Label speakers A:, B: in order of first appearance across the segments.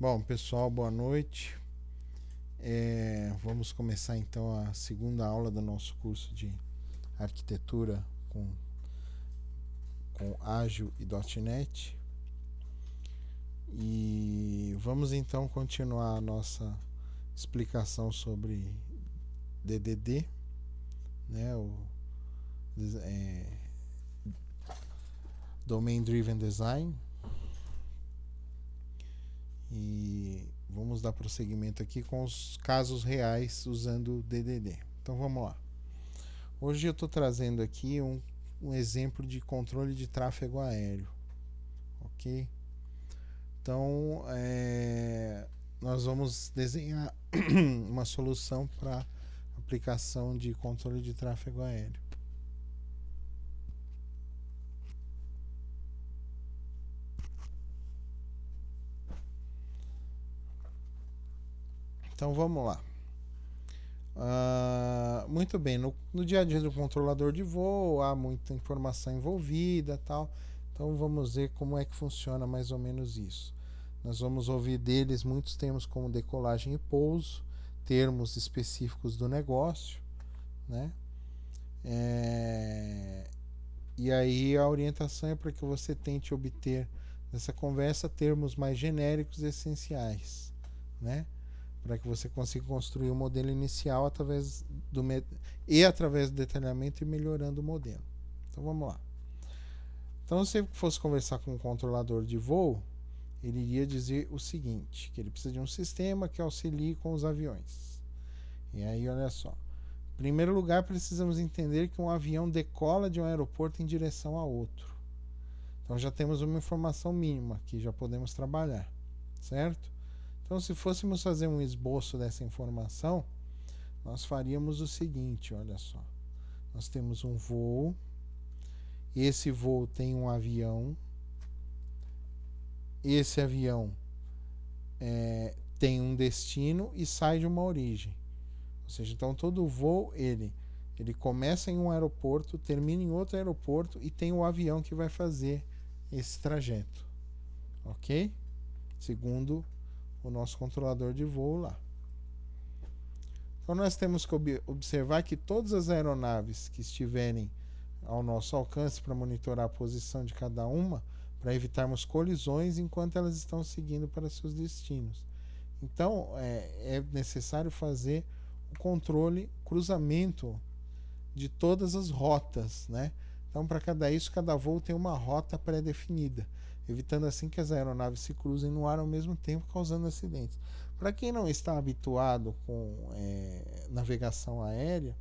A: Bom, pessoal, boa noite. Vamos começar então a segunda aula do nosso curso de arquitetura com Ágil e .NET. E vamos então continuar a nossa explicação sobre DDD, né, Domain Driven Design. E vamos dar prosseguimento aqui com os casos reais usando o DDD. Então vamos lá. Hoje eu estou trazendo aqui um exemplo de controle de tráfego aéreo, ok? Então nós vamos desenhar uma solução para aplicação de controle de tráfego aéreo. Então vamos lá. Muito bem, no dia a dia do controlador de voo há muita informação envolvida, tal. Então vamos ver como é que funciona mais ou menos isso. Nós vamos ouvir deles muitos termos como decolagem e pouso, termos específicos do negócio, né? E aí a orientação é para que você tente obter nessa conversa termos mais genéricos e essenciais, né? Para que você consiga construir o modelo inicial através do detalhamento e melhorando o modelo. Então vamos lá. Então, se você fosse conversar com um controlador de voo, ele iria dizer o seguinte, que ele precisa de um sistema que auxilie com os aviões. E aí, olha só. Em primeiro lugar, precisamos entender que um avião decola de um aeroporto em direção a outro. Então já temos uma informação mínima que já podemos trabalhar, certo? Então, se fôssemos fazer um esboço dessa informação, nós faríamos o seguinte, olha só. Nós temos um voo, esse voo tem um avião, esse avião tem um destino e sai de uma origem. Ou seja, então todo voo, ele começa em um aeroporto, termina em outro aeroporto e tem o avião que vai fazer esse trajeto. Ok? Segundo o nosso controlador de voo lá. Então nós temos que observar que todas as aeronaves que estiverem ao nosso alcance para monitorar a posição de cada uma, para evitarmos colisões enquanto elas estão seguindo para seus destinos. Então é necessário fazer o controle, cruzamento de todas as rotas, né? Então para cada voo tem uma rota pré-definida, evitando assim que as aeronaves se cruzem no ar ao mesmo tempo, causando acidentes. Para quem não está habituado com navegação aérea,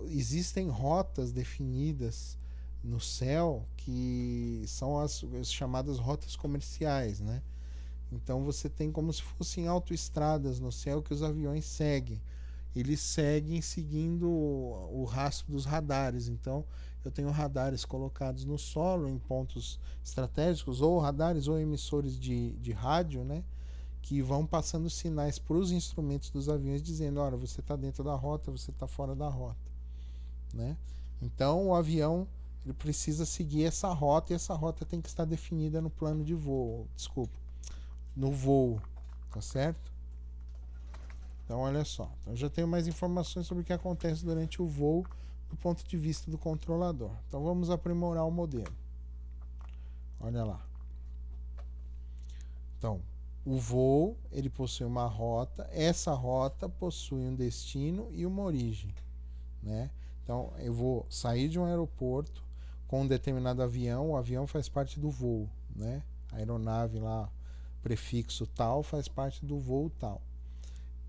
A: existem rotas definidas no céu que são as chamadas rotas comerciais, né? Então você tem como se fossem autoestradas no céu que os aviões seguem. Eles seguem seguindo o rastro dos radares. Então eu tenho radares colocados no solo em pontos estratégicos, ou radares ou emissores de rádio, né, que vão passando sinais para os instrumentos dos aviões dizendo, olha, você está dentro da rota, você está fora da rota, né? Então o avião ele precisa seguir essa rota, e essa rota tem que estar definida no plano de voo, no voo, tá certo? Então olha só, eu já tenho mais informações sobre o que acontece durante o voo do ponto de vista do controlador. Então vamos aprimorar o modelo. Olha lá. Então, o voo, ele possui uma rota, essa rota possui um destino e uma origem, né? Então, eu vou sair de um aeroporto com um determinado avião, o avião faz parte do voo, né? A aeronave lá, prefixo tal, faz parte do voo tal.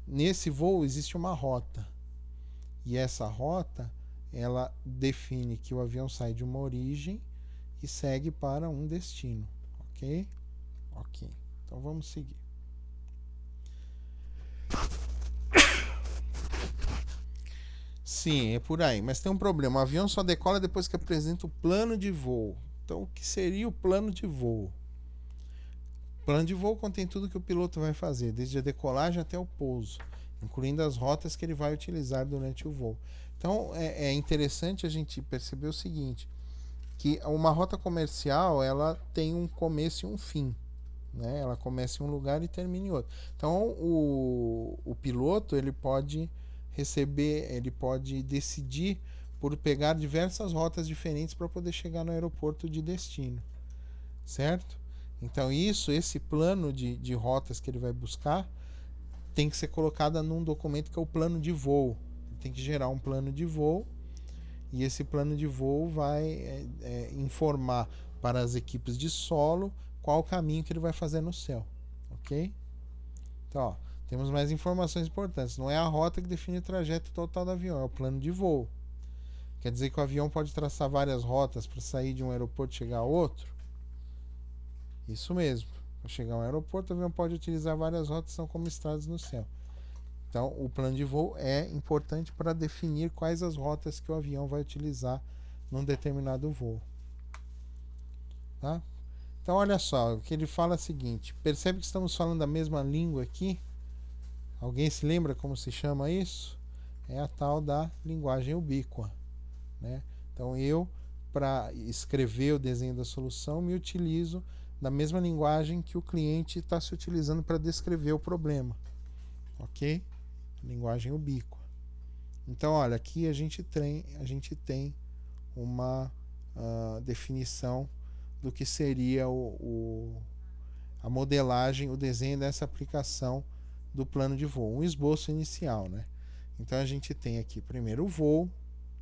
A: Nesse voo existe uma rota, e essa rota ela define que o avião sai de uma origem e segue para um destino, ok? Ok, então vamos seguir. Sim, é por aí, mas tem um problema, o avião só decola depois que apresenta o plano de voo. Então o que seria o plano de voo? O plano de voo contém tudo que o piloto vai fazer, desde a decolagem até o pouso, incluindo as rotas que ele vai utilizar durante o voo. Então é interessante a gente perceber o seguinte, que uma rota comercial ela tem um começo e um fim, né? Ela começa em um lugar e termina em outro. Então o piloto ele pode receber, ele pode decidir por pegar diversas rotas diferentes para poder chegar no aeroporto de destino, certo? Então esse plano de rotas que ele vai buscar tem que ser colocado num documento que é o plano de voo. Tem que gerar um plano de voo e esse plano de voo vai informar para as equipes de solo qual o caminho que ele vai fazer no céu, ok? Então, ó, temos mais informações importantes. Não é a rota que define o trajeto total do avião, é o plano de voo. Quer dizer que o avião pode traçar várias rotas para sair de um aeroporto e chegar a outro? Isso mesmo. Para chegar a um aeroporto, o avião pode utilizar várias rotas que são como estradas no céu. Então, o plano de voo é importante para definir quais as rotas que o avião vai utilizar num determinado voo. Tá? Então, olha só, o que ele fala é o seguinte: percebe que estamos falando a mesma língua aqui? Alguém se lembra como se chama isso? É a tal da linguagem ubíqua, né? Então, eu, para escrever o desenho da solução, me utilizo da mesma linguagem que o cliente está se utilizando para descrever o problema, ok? Linguagem ubíqua. Então, olha, aqui a gente tem uma definição do que seria a modelagem, o desenho dessa aplicação do plano de voo, um esboço inicial, né? Então a gente tem aqui primeiro o voo,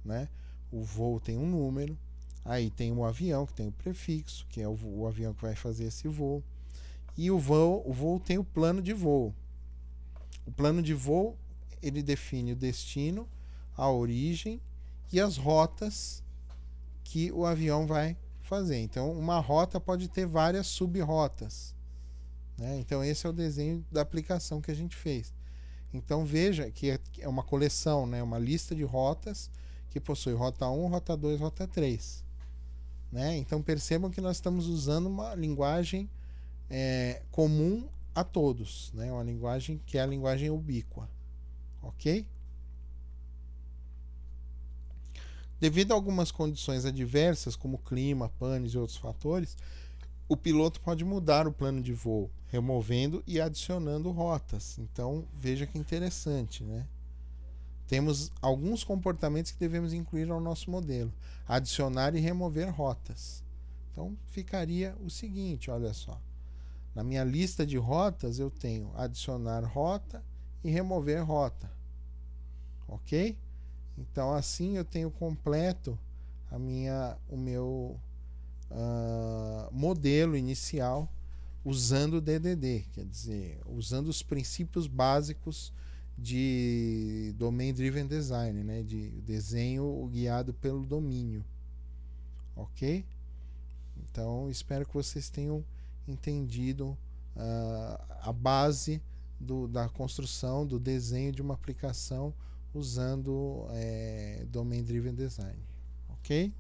A: né? O voo tem um número, aí tem o avião que tem o prefixo, que é o avião que vai fazer esse voo, e o voo tem o plano de voo. O plano de voo ele define o destino, a origem e as rotas que o avião vai fazer. Então, uma rota pode ter várias sub-rotas, né? Então, esse é o desenho da aplicação que a gente fez. Então, veja que é uma coleção, né? Uma lista de rotas que possui rota 1, rota 2, rota 3. Né? Então, percebam que nós estamos usando uma linguagem comum a todos, né? Uma linguagem que é a linguagem ubíqua. Ok? Devido a algumas condições adversas, como clima, panes e outros fatores, o piloto pode mudar o plano de voo, removendo e adicionando rotas. Então, veja que interessante, né? Temos alguns comportamentos que devemos incluir ao nosso modelo: adicionar e remover rotas. Então, ficaria o seguinte, olha só. Na minha lista de rotas, eu tenho adicionar rota e remover rota. Ok? Então, assim eu tenho completo o meu modelo inicial usando o DDD, quer dizer, usando os princípios básicos de Domain Driven Design, né, de desenho guiado pelo domínio. Ok? Então, espero que vocês tenham entendido a base da construção, do desenho de uma aplicação usando Domain Driven Design. Ok?